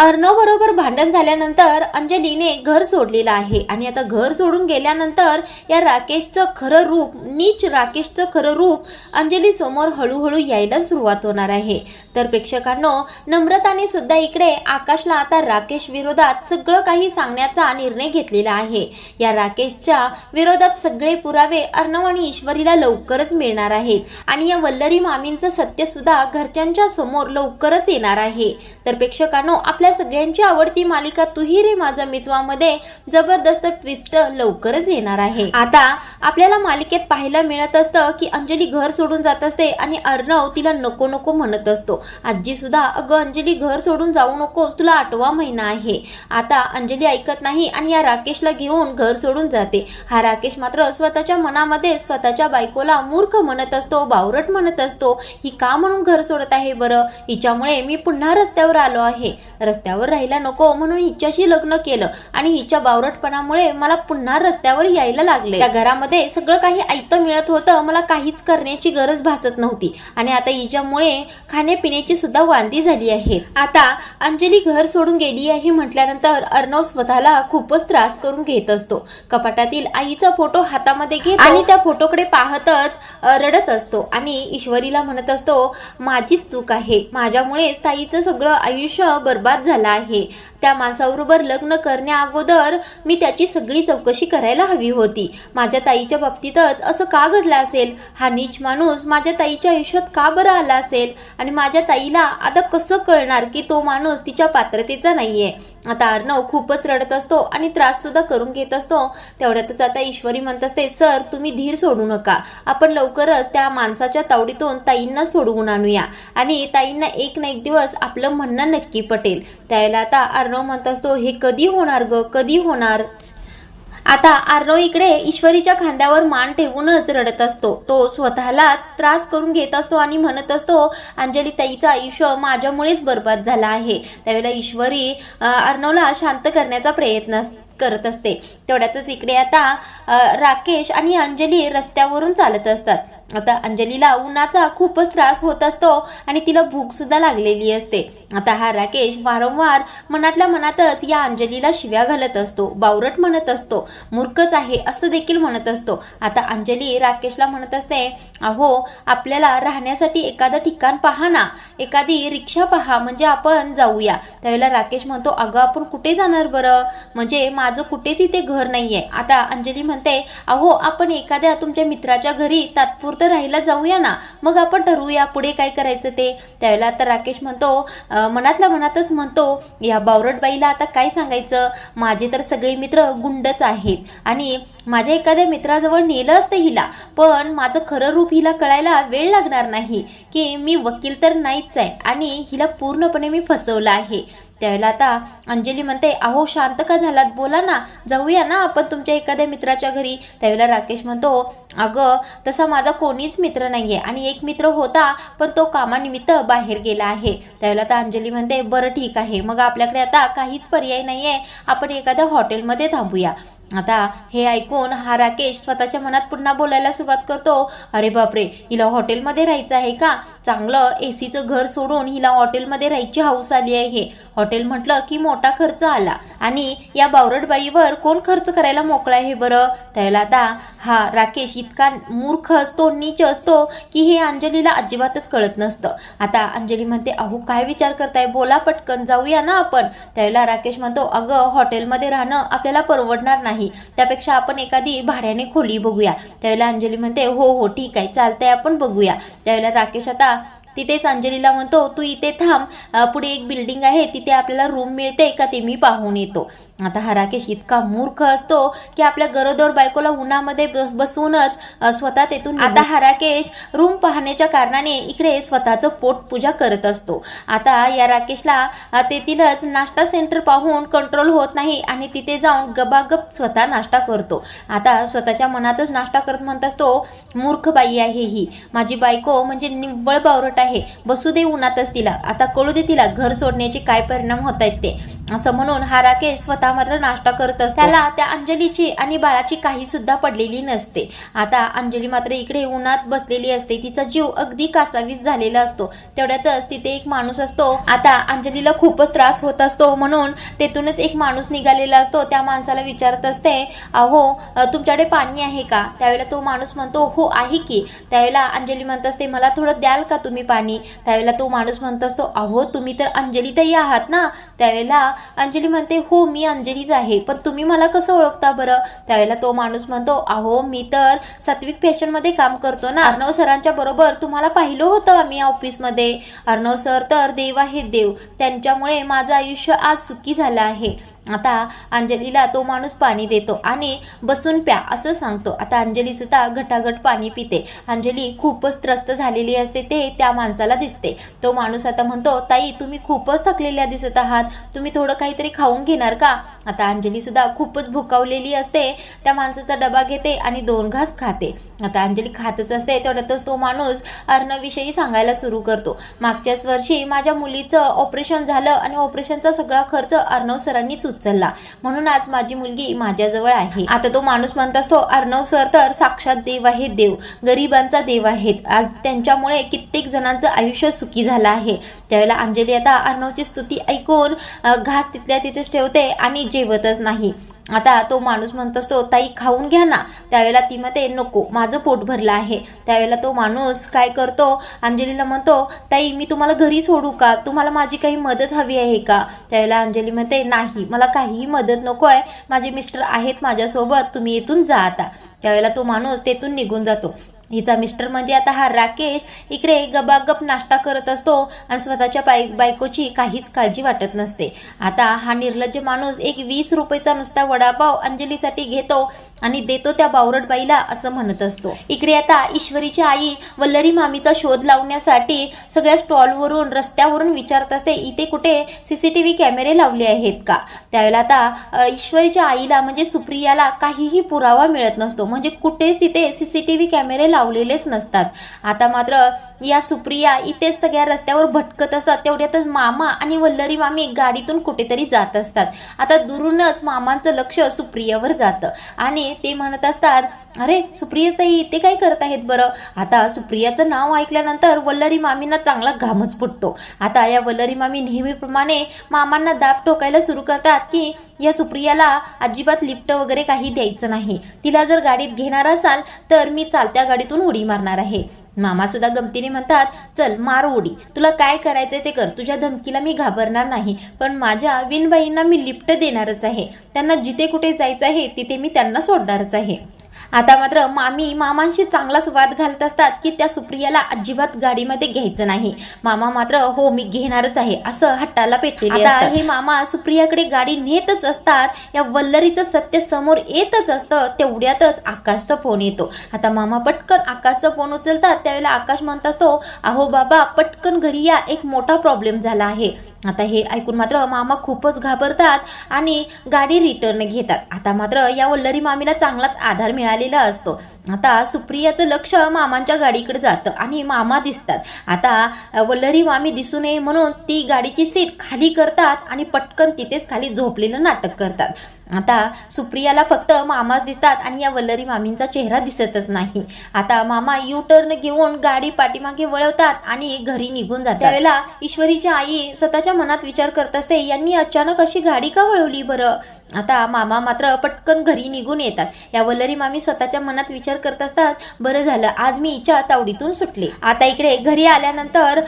अर्णव बरोबर भांडण झाल्यानंतर अंजलीने घर सोडलेलं आहे आणि आता घर सोडून गेल्यानंतर या राकेशचं खरं रूप, नीच राकेशचं खरं रूप अंजली समोर हळूहळू यायला सुरुवात होणार आहे। तर प्रेक्षकांनो, नम्रताने सुद्धा इकडे आकाशला आता राकेश विरोधात सगळं काही सांगण्याचा निर्णय घेतलेला आहे। या राकेशच्या विरोधात सगळे पुरावे अर्णव आणि ईश्वरीला लवकरच मिळणार आहेत आणि या वल्लरी मामींचं सत्य सुद्धा घरच्यांच्या समोर लवकरच येणार आहे। तर प्रेक्षकांनो, आपल्या सगळ्यांची आवडती मालिका तू ही रे माझा मितवामध्ये जबरदस्त ट्विस्ट लवकरच येणार आहे। आता आपल्याला मालिकेत पाहायला मिळत असतं की अंजली घर सोडून जात असते आणि अर्णव तिला नको नको म्हणत असतो। आजी सुद्धा, अगं अंजली घर सोडून जाऊ नकोस, तुला 8वा महिना आहे। आता अंजली ऐकत नाही आणि या राकेशला घेऊन घर सोडून जाते। हा राकेश मात्र स्वतःच्या मनामध्ये स्वतःच्या बायकोला मूर्ख म्हणत असतो, बावरट म्हणत असतो। ही का म्हणून घर सोडत आहे बरं? हिच्यामुळे मी पुन्हा रस्त्यावर आलो आहे, रस्त्यावर राहायला नको म्हणून हिच्याशी लग्न केलं आणि हिच्या बावरटपणामुळे मला पुन्हा रस्त्यावर यायला लागले। त्या घरामध्ये सगळं काही ऐकतं मिळत होतं, मला काहीच करण्याची गरज भासत नव्हती आणि आता हिच्यामुळे खाण्यापिण्याची सुद्धा वांदी झाली आहे। आता अंजली घर सोडून गेली आहे म्हटल्यानंतर अर्णव स्वतःला खूपच त्रास करून घेत असतो। कपाटातील आईचा फोटो हातामध्ये घेत आणि त्या फोटोकडे पाहतच रडत असतो आणि ईश्वरीला म्हणत असतो, माझीच चूक आहे, माझ्यामुळेच ताईचं सगळं आयुष्य बर्बाद झालं आहे। त्या माणसाबरोबर लग्न करण्या अगोदर मी त्याची सगळी चौकशी करायला हवी होती। माझ्या ताईच्या बाबतीतच असं का घडलं असेल? हा नीच माणूस माझ्या ताईच्या आयुष्यात का बरं आला असेल? आणि माझ्या ताईला आता कसं कळणार की तो माणूस तिच्या पात्रतेचा नाहीये? आता अर्णव खूपच रडत असतो आणि त्रास सुद्धा करून घेत असतो। तेवढ्यातच आता ईश्वरी म्हणत असते, सर तुम्ही धीर सोडू नका, आपण लवकरच त्या माणसाच्या तावडीतून ताईंना सोडवून आणूया आणि ताईंना एक ना एक दिवस आपलं म्हणणं नक्की पटेल। त्यावेळेला आता अर्णव म्हणत असतो, हे कधी होणार ग, कधी होणार? आता अर्णव इकडे ईश्वरीच्या खांद्यावर मान ठेवूनच रडत असतो। तो स्वतःलाच त्रास करून घेत असतो आणि म्हणत असतो, अंजली ताईचं आयुष्य माझ्यामुळेच बर्बाद झालं आहे। त्यावेळेला ईश्वरी अर्णवला शांत करण्याचा प्रयत्न करत असते। तेवढ्यातच इकडे आता राकेश आणि अंजली रस्त्यावरून चालत असतात। आता अंजलीला उन्हाचा खूपच त्रास होत असतो आणि तिला भूक सुद्धा लागलेली असते। आता हा राकेश वारंवार मनातल्या मनातच या अंजलीला शिव्या घालत असतो, बावरट म्हणत असतो, मूर्खच आहे असं देखील म्हणत असतो। आता अंजली राकेशला म्हणत असते, अहो आपल्याला राहण्यासाठी एखादं ठिकाण पहा ना, एखादी रिक्षा पहा, म्हणजे आपण जाऊया। त्यावेळेला राकेश म्हणतो, अगं आपण कुठे जाणार बरं? म्हणजे माझं कुठेच इथे घर नाहीये। आता अंजली म्हणते, अहो आपण एखाद्या तुमच्या मित्राच्या घरी तात्पुरतं राहायला जाऊया ना, मग आपण ठरवूया पुढे काय करायचं ते। त्यावेळेला आता राकेश म्हणतो, मनातल्या मनातच म्हणतो, या बावरट बाईला आता काय सांगायचं, माझे तर सगळे मित्र गुंडच आहेत आणि माझ्या एखाद्या मित्राजवळ नेलं असतं हिला, पण माझं खरं रूप हिला कळायला वेळ लागणार नाही की मी वकील तर नाहीच आहे आणि हिला पूर्णपणे मी फसवलं आहे। त्यावेळेला आता अंजली म्हणते, अहो शांत का झालात, बोला ना, जाऊया ना आपण तुमच्या एखाद्या मित्राच्या घरी। त्यावेळेला राकेश म्हणतो, अगं तसा माझा कोणीच मित्र नाहीये आणि एक मित्र होता पण तो कामानिमित्त बाहेर गेला आहे। त्यावेळेला आता अंजली म्हणते, बरं ठीक आहे, मग आपल्याकडे आता काहीच पर्याय नाहीये, आपण एखाद्या हॉटेलमध्ये थांबूया। आता हे ऐकून हा राकेश स्वतःच्या मनात पुन्हा बोलायला सुरुवात करतो, अरे बापरे, हिला हॉटेलमध्ये राहायचं आहे का? चांगलं एसीचं घर सोडून हिला हॉटेलमध्ये राहायची हौस आली आहे। हॉटेल म्हटलं की मोठा खर्च आला आणि या बावरटबाईवर कोण खर्च करायला मोकळा आहे बरं? त्यावेळेला आता हा राकेश इतका मूर्ख असतो, नीच असतो की हे अंजलीला अजिबातच कळत नसतं। आता अंजली म्हणते, अहो काय विचार करताय, बोला पटकन, जाऊया ना आपण। त्यावेळेला राकेश म्हणतो, अगं हॉटेलमध्ये राहणं आपल्याला परवडणार नाही, त्यापेक्षा आपण एखादी भाड्याने खोली बघूया। त्यावेळेला अंजली म्हणते, हो हो ठीक आहे, चालतंय, आपण बघूया। त्यावेळेला राकेश आता तिथेच अंजलीला म्हणतो, तू इथे थांब, पुढे एक बिल्डिंग आहे, तिथे आपल्याला रूम मिळते का ते मी पाहून येतो। आता हा राकेश इतका मूर्ख असतो की आपल्या गरोदर बायकोला उन्हामध्ये बसूनच स्वतः तेथून आता हा राकेश रूम पाहण्याच्या कारणाने इकडे स्वतःचं पोटपूजा करत असतो। आता या राकेशला तेथीलच नाश्ता सेंटर पाहून कंट्रोल होत नाही आणि तिथे जाऊन गबागब स्वतः नाश्ता करतो। आता स्वतःच्या मनातच नाश्ता करत म्हणत असतो, मूर्ख बाई आहे ही, माझी बायको म्हणजे निव्वळ बावरट आहे, बसू दे उन्हातच तिला, आता कळू दे तिला घर सोडण्याचे काय परिणाम होत आहेत ते। असं म्हणून हा राकेश स्वतः मात्र नाश्ता करत असतो. त्याला त्या अंजलीची आणि बाळाची काही सुद्धा पडलेली नसते. आता अंजली मात्र इकडे उन्हात बसलेली असते. तिचा जीव अगदी कासावीस झालेला असतो. तेवढ्यातच तिथे एक माणूस असतो. आता अंजलीला खूपच त्रास होत असतो म्हणून तेथूनच एक माणूस निघालेला असतो. त्या माणसाला विचारत असते, अहो तुमच्याकडे पाणी आहे का? त्यावेळेला तो माणूस म्हणतो, हो आहे की. त्यावेळेला अंजली म्हणत असते, मला थोडं द्याल का तुम्ही पाणी? त्यावेळेला तो माणूस म्हणत असतो, अहो तुम्ही तर अंजली ताई आहात ना? त्यावेळेला अंजली म्हणते, हो मी अंजलीच आहे, पण तुम्ही मला कसं ओळखता बरं? त्यावेळेला तो माणूस म्हणतो, अहो मी तर सात्विक फॅशनमध्ये काम करतो ना. अर्णव सरांच्या बरोबर तुम्हाला पाहिलं होतं आम्ही ऑफिसमध्ये. अर्णव सर तर देव आहेत देव, त्यांच्यामुळे माझं आयुष्य आज सुखी झालं आहे. आता अंजलीला तो माणूस पाणी देतो आणि बसून प्या असं सांगतो. आता अंजली सुद्धा घटाघट पाणी पिते. अंजली खूपच त्रस्त झालेली असते ते त्या माणसाला दिसते. तो माणूस आता म्हणतो, ताई तुम्ही खूपच थकलेल्या दिसत आहात, तुम्ही थोडं काहीतरी खाऊन घेणार का? आता अंजली सुद्धा खूपच भुकावलेली असते. त्या माणसाचा डबा घेते आणि 2 घास खाते. आता अंजली खातच असते. तेवढ्यातच तो माणूस अर्णवविषयी सांगायला सुरू करतो. मागच्याच वर्षी माझ्या मुलीचं ऑपरेशन झालं आणि ऑपरेशनचा सगळा खर्च अर्णव सरांनीच उचलला, म्हणून आज माझी मुलगी माझ्याजवळ आहे. आता तो माणूस म्हणत असतो, अर्णव सर तर साक्षात देव आहेत देव, गरिबांचा देव आहेत. आज त्यांच्यामुळे कित्येक जणांचं आयुष्य सुखी झालं आहे. त्यावेळेला अंजली आता अर्णवची स्तुती ऐकून घास तिथल्या तिथेच ठेवते आणि जेवतच नाही. आता तो माणूस म्हणत असतो, ताई खाऊन घ्या ना. त्यावेळेला ती म्हणते, नको माझं पोट भरलं आहे. त्यावेळेला तो माणूस काय करतो, अंजलीला म्हणतो, ताई मी तुम्हाला घरी सोडू का? तुम्हाला माझी काही मदत हवी आहे का? त्यावेळेला अंजली म्हणते, नाही मला काहीही मदत नको आहे, माझे मिस्टर आहेत माझ्यासोबत, तुम्ही इथून जा आता. त्यावेळेला तो माणूस तेथून निघून जातो. हिचा मिस्टर म्हणजे आता हा राकेश इकडे गबागप नाश्ता करत असतो आणि स्वतःच्या बायकोची काहीच काळजी वाटत नसते. आता हा निर्लज्ज माणूस एक 20 रुपयाचा नुसता वडापाव अंजलीसाठी घेतो आणि देतो त्या बावरट बाईला असं म्हणत असतो. इकडे आता ईश्वरीची आई वल्लरी मामीचा शोध लावण्यासाठी सगळ्या स्टॉलवरून रस्त्यावरून विचारत असते, इथे कुठे CCTV कॅमेरे लावले आहेत का? त्यावेळेला आता ईश्वरीच्या आईला म्हणजे सुप्रियाला काहीही पुरावा मिळत नसतो, म्हणजे कुठेच तिथे CCTV कॅमेरे लावलेलेच नसतात. आता मात्र या सुप्रिया इथेच सगळ्या रस्त्यावर भटकत असतात. तेवढ्यातच मामा आणि वल्लरी मामी गाडीतून कुठेतरी जात असतात. आता दुरूनच मामांचं लक्ष सुप्रियावर जातं आणि ते म्हणत असतात, अरे सुप्रिया ताई ते काय करत आहेत बरं? आता सुप्रियाचं नाव ऐकल्यानंतर वल्लरी मामींना चांगला घामच फुटतो. आता या वल्लरी मामी नेहमीप्रमाणे मामांना दाब ठोकायला सुरू करतात की या सुप्रियाला अजिबात लिफ्ट वगैरे काही द्यायचं नाही, तिला जर गाडीत घेणार असाल तर मी चालत्या गाडीतून उडी मारणार आहे. मामा सुद्धा गमतीने म्हणतात, चल मार उडी, तुला काय करायचंय ते कर, तुझ्या धमकीला मी घाबरणार नाही, पण माझ्या विनबाईंना मी लिफ्ट देणारच आहे, त्यांना जिथे कुठे जायचं आहे तिथे मी त्यांना सोडणारच आहे. आता मात्र मामी मामांशी चांगलाच वाद घालत असतात की त्या सुप्रियाला अजिबात गाडीमध्ये घ्यायचं नाही. मामा मात्र हो मी घेणारच आहे असं हट्टाला पेटलेले असतात. हे मामा सुप्रियाकडे गाडी नेतच असतात. या वल्लरीचं सत्य समोर येतच असतं. तेवढ्यातच आकाशचा फोन येतो. आता मामा पटकन आकाशचा फोन उचलतात. त्यावेळेला आकाश म्हणत असतो, अहो बाबा पटकन घरी या, एक मोठा प्रॉब्लेम झाला आहे. आता हे ऐकून मात्र मामा खूपच घाबरतात आणि गाडी रिटर्न घेतात. आता मात्र या वल्लरी मामीला चांगलाच आधार मिळालेला असतो. आता सुप्रियाचं लक्ष मामांच्या गाडीकडे जातं आणि मामा दिसतात. आता वल्लरी मामी दिसू नये म्हणून ती गाडीची सीट खाली करतात आणि पटकन तिथेच खाली झोपलेलं नाटक करतात. आता सुप्रियाला फक्त मामाच दिसतात आणि या वल्लरी मामींचा चेहरा दिसतच नाही. आता मामा यू टर्न घेऊन गाडी पाठीमागे वळवतात आणि घरी निघून जातात. त्यावेळेला ईश्वरीची आई स्वतःच्या मनात विचार करत असते, यांनी अचानक अशी गाडी का वळवली बरं? आता मामा मात्र पटकन घरी निघून येतात. या वल्लरी मामी स्वतःच्या मनात विचार करत असतात, बरं झालं आज मी हिच्या तावडीतून सुटले. आता इकडे घरी आल्यानंतर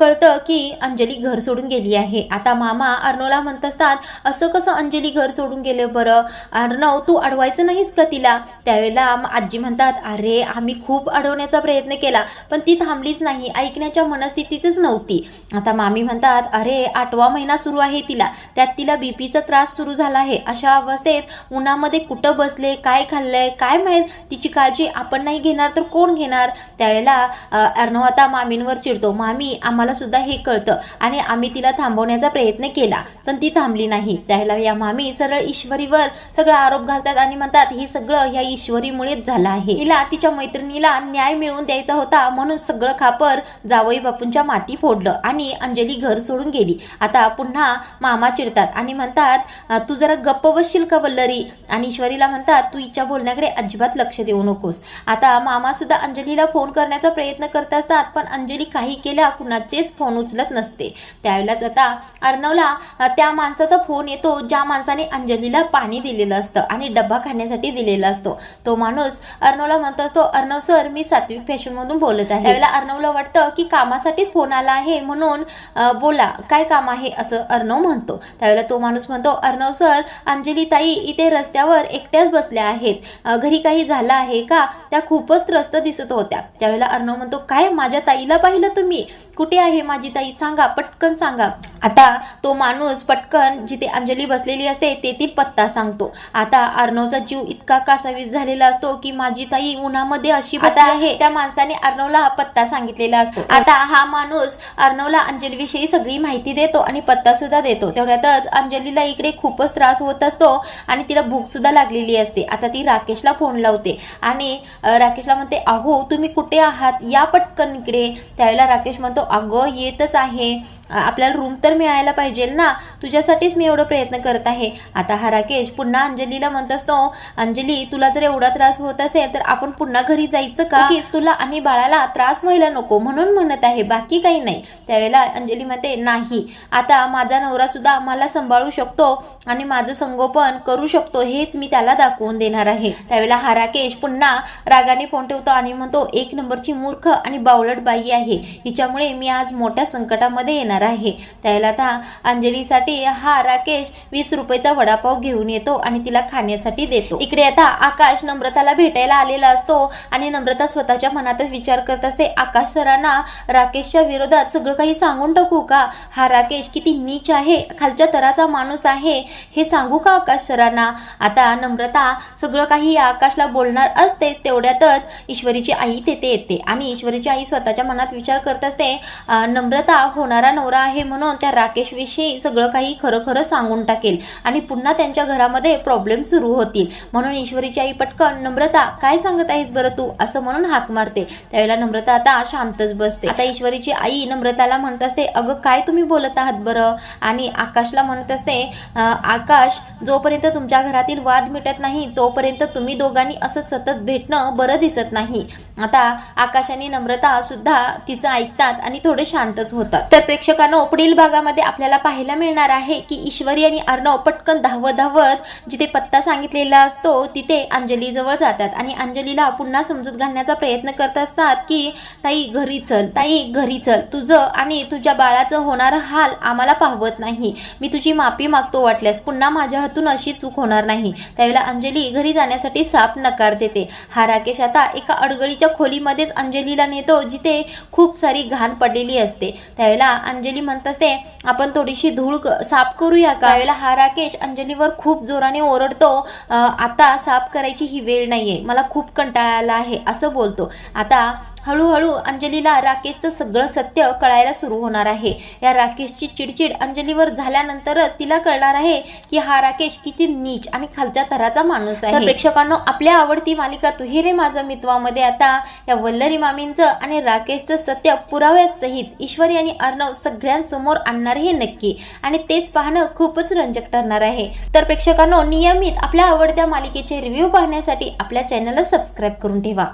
कळतं की अंजली घर सोडून गेली आहे. आता मामा अर्णवला म्हणत असतात, असं कसं अंजली घर सोडून गेले बरं? अर्णव तू अडवायचं नाहीस का तिला? त्यावेळेला आजी म्हणतात, अरे आम्ही खूप अडवण्याचा प्रयत्न केला पण ती थांबलीच नाही, ऐकण्याच्या मनस्थितीतच नव्हती. आता मामी म्हणतात, अरे 8वा महिना सुरू आहे तिला, त्यात तिला बीपीचा त्रास सुरू झाला आहे. अशा अवस्थेत उन्हामध्ये कुठं बसले, काय खाल्लंय काय माहीत, तिची काळजी आपण नाही घेणार तर कोण घेणार? त्यावेळेला अर्णव आता मामींवर चिडतो, मामी आम्हाला सुद्धा हे कळतं आणि आम्ही तिला थांबवण्याचा प्रयत्न केला पण ती थांबली नाही. त्यावेळेला या मामी सरळ ईश्वरी ईश्वरीवर सगळा आरोप घालतात आणि म्हणतात हे सगळं ह्या ईश्वरीमुळेच झालं आहे, हिला तिच्या मैत्रिणीला न्याय मिळवून द्यायचा होता म्हणून सगळं खापर जावई बापूंच्या माती फोडलं आणि अंजली घर सोडून गेली. आता पुन्हा मामा चिडतात आणि म्हणतात तू जरा गप्प बसशील का वल्लरी, आणि ईश्वरीला म्हणतात तू हिच्या बोलण्याकडे अजिबात लक्ष देऊ नकोस. आता मामा सुद्धा अंजलीला फोन करण्याचा प्रयत्न करत असतात पण अंजली काही केल्या कुणाचेच फोन उचलत नसते. त्यावेळेलाच आता अर्णवला त्या माणसाचा फोन येतो ज्या माणसाने अंजलीला पाणी दिलेलं असतं आणि डब्बा खाण्यासाठी दिलेला असतो. तो माणूस अर्णवला म्हणत असतो अर्णव सर मी सात्विक फॅशन मधून बोलत आहे. त्यावेळेला अर्णवला वाटतं की कामासाठीच फोन आला आहे म्हणून बोला काय काम आहे असं अर्णव म्हणतो. त्यावेळेला तो माणूस म्हणतो अर्णव सर अंजली ताई इथे रस्त्यावर एकट्याच बसल्या आहेत, घरी काही झालं आहे का, त्या खूपच त्रस्त दिसत होत्या. त्यावेळेला अर्णव म्हणतो काय माझ्या ताईला पाहिलं तुम्ही, कुठे आहे माझी ताई, सांगा पटकन सांगा. आता तो माणूस पटकन जिथे अंजली बसलेली असते तेथील पत्ता सांगतो. आता अर्णवचा जीव इतका कासावीस झालेला असतो की माझी ताई उन्हामध्ये अशी बसली आहे. त्या माणसाने अर्णवला पत्ता सांगितलेला असतो. आता हा माणूस अर्णवला अंजली विषयी सगळी माहिती देतो आणि पत्ता सुद्धा देतो. तेवढ्यातच अंजलीला इकडे खूपच त्रास होत असतो आणि तिला भूक सुद्धा लागलेली असते. आता ती राकेशला फोन लावते आणि राकेशला म्हणते अहो तुम्ही कुठे आहात, या पटकन इकडे. त्यावेळेला राकेश म्हणतो अगं येतच आहे, आपल्याला रूम तर मिळायला पाहिजे ना, तुझ्यासाठीच मी एवढं प्रयत्न करत आहे. आता हा राकेश पुन्हा अंजलीला म्हणत असतो अंजली तुला जर एवढा त्रास होत असेल तर आपण पुन्हा घरी जायचं का, तुला आणि बाळाला त्रास व्हायला नको म्हणून म्हणत आहे, बाकी काही नाही. त्यावेळेला अंजली म्हणते नाही, आता माझा नवरा सुद्धा मला सांभाळू शकतो आणि माझं संगोपन करू शकतो हेच मी त्याला दाखवून देणार आहे. त्यावेळेला हा राकेश पुन्हा रागाने फोन ठेवतो आणि म्हणतो एक नंबरची मूर्ख आणि बावळट बाई आहे, हिच्यामुळे मी आज मोठ्या संकटामध्ये येणार आहे. त्यावेळेला आता अंजलीसाठी हा राकेश 20 रुपयाचा वडापाव घेऊन येतो आणि तिला खाण्यासाठी देतो. इकडे आता आकाश नम्रताला भेटायला आलेला असतो आणि नम्रता स्वतःच्या मनातच विचार करत असते आकाश सरांना राकेशच्या विरोधात सगळं काही सांगून टाकू का, हा राकेश किती नीच आहे, खालच्या तराचा माणूस आहे हे सांगू का आकाश सरांना. आता नम्रता सगळं काही आकाशला बोलणार असते. तेवढ्यातच ईश्वरीची आई तेथे येते आणि ईश्वरीची आई स्वतःच्या मनात विचार करत असते नम्रता होणारा नवरा आहे म्हणून त्या राकेश विषयी सगळं काही खरं खरं सांगून टाकेल आणि पुन्हा त्यांच्या घरामध्ये प्रॉब्लेम सुरू होतील. म्हणून ईश्वरीची आई पटकन नम्रता काय सांगत आहेस बरं तू असं म्हणून हाक मारते. त्यावेळेला नम्रता आता शांतच बसते. आता ईश्वरीची आई नम्रताला म्हणत असते अगं काय तुम्ही बोलत आहात बरं, आणि आकाशला म्हणत असते आकाश जोपर्यंत तुमच्या घरातील वाद मिटत नाही तोपर्यंत तुम्ही दोघांनी असं सतत भेटणं बरं दिसत नाही. आता आकाश आणि नम्रता सुद्धा तिचं ऐकतात आणि थोडे शांतच होतात. तर प्रेक्षकांनो पुढील भागामध्ये आपल्याला पाहायला मिळणार आहे की ईश्वरी आणि अर्णव पटकन धावत जिथे पत्ता सांगितलेला असतो तिथे अंजली जवळ जातात आणि अंजलीला पुन्हा समजूत घालण्याचा प्रयत्न करत असतात की ताई घरी चल, ताई घरी चल, तुझं आणि तुझ्या बाळाचं होणारं हाल आम्हाला पाहवत नाही, मी तुझी माफी मागतो, वाटल्यास पुन्हा माझ्या हातून अशी चूक होणार नाही. त्यावेळेला अंजली घरी जाण्यासाठी साफ नकार देते. हा राकेश आता एका अडगळीच्या खोलीमध्येच अंजलीला नेतो जिथे खूप सारी घाण पडलेली असते. त्यावेळेला अंजली म्हणत असते आपण थोडीशी धूळ साफ करूया का. त्यावेळेला हा राकेश अंजलीवर खूप जोराने ओरडतो आता साफ करायची ही वेळ नाहीये, मला खूप कंटाळा आला आहे असं बोलतो. आता हळूहळू अंजलीला राकेशचं सगळं सत्य कळायला सुरू होणार आहे. या राकेशची चिडचिड अंजलीवर झाल्यानंतरच तिला कळणार आहे की हा राकेश किती नीच आणि खालच्या थराचा माणूस आहे. तर प्रेक्षकांनो आपल्या आवडती मालिका तू ही रे माझं मित्वामध्ये आता या वल्लरी मामींचं आणि राकेशचं सत्य पुराव्यासहित ईश्वरी आणि अर्णव सगळ्यांसमोर आणणार हे नक्की, आणि तेच पाहणं खूपच रंजक ठरणार आहे. तर प्रेक्षकांनो नियमित आपल्या आवडत्या मालिकेचे रिव्ह्यू पाहण्यासाठी आपल्या चॅनलला सबस्क्राईब करून ठेवा.